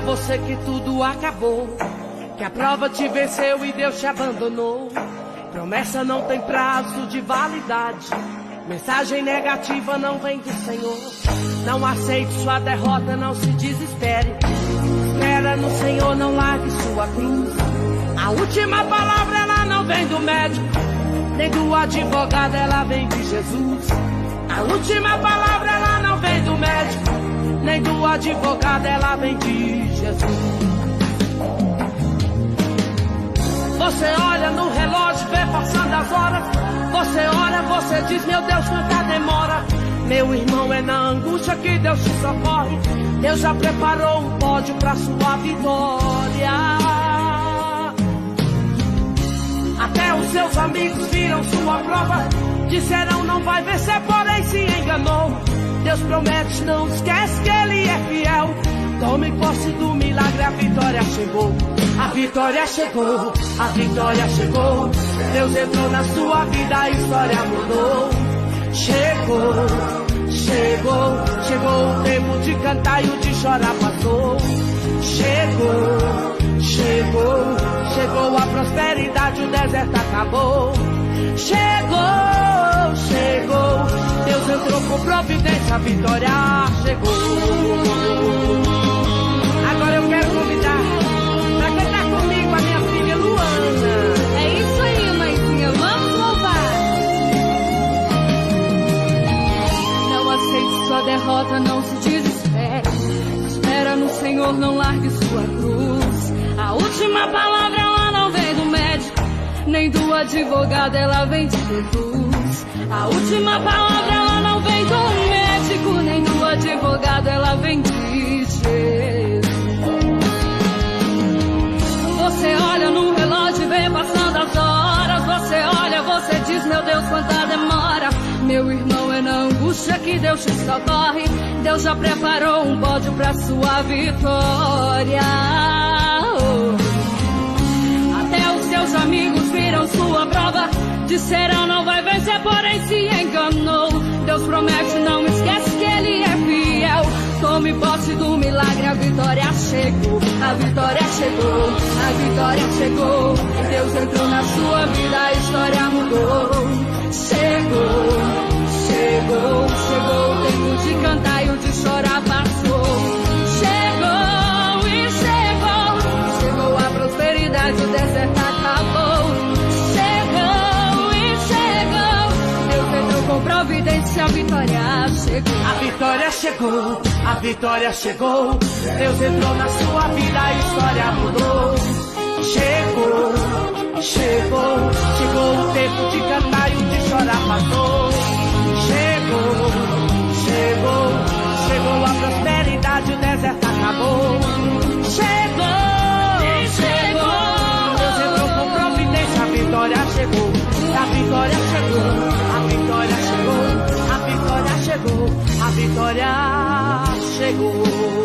você que tudo acabou, que a prova te venceu e Deus te abandonou. Promessa não tem prazo de validade, mensagem negativa não vem do Senhor. Não aceite sua derrota, não se desespere. Espera no Senhor, não largue sua cruz. A última palavra ela não vem do médico, nem do advogado, ela vem de Jesus. A última palavra ela não vem do médico, nem do advogado, ela vem de Jesus. Você olha no relógio, vê passando as horas. Você ora, você diz, meu Deus, quanta demora. Meu irmão, é na angústia que Deus te socorre. Deus já preparou um pódio pra sua vitória. Até os seus amigos viram sua prova, disseram não vai vencer, porém se enganou. Deus promete, não esquece que Ele é fiel. Tome posse do milagre, a vitória chegou. A vitória chegou, a vitória chegou. Deus entrou na sua vida, a história mudou. Chegou, chegou, chegou o tempo de cantar e o de chorar passou. Chegou, chegou, chegou a prosperidade, o deserto acabou. Chegou, chegou, Deus entrou com providência, a vitória chegou. Agora eu quero convidar pra cantar comigo a minha filha Luana. É isso aí, mãezinha, vamos louvar. Não aceite sua derrota, não se desespere. Espera no Senhor, não largue sua cruz. A última palavra ela não vem do médico, nem do advogado, ela vem de Jesus. A última palavra ela não vem do médico, nem do advogado, ela vem de Jesus. Você olha no relógio e vê passando as horas. Você olha, você diz, meu Deus, quanta demora. Meu irmão, é na angústia que Deus te socorre. Deus já preparou um pódio pra sua vitória. Até os seus amigos viram sua prova, disseram não vai vencer, porém se enganou. Deus promete, não esquece que Ele é fiel. Tome posse do milagre, a vitória chegou. A vitória chegou, a vitória chegou. Deus entrou na sua vida, a história mudou. Chegou, chegou, chegou o tempo de cantar e o de chorar passou. Chegou e chegou, chegou a prosperidade, o deserto acabou. Chegou e chegou, Deus entrou com providência, a vitória chegou. A vitória chegou, a vitória chegou. Deus entrou na sua vida, a história mudou. Chegou, chegou, chegou o tempo de cantar e o de chorar passou. Chegou, chegou, chegou a prosperidade, o deserto acabou. Chegou, chegou, Deus entrou com providência, a vitória chegou. A vitória chegou, a vitória chegou, a vitória chegou, a vitória chegou.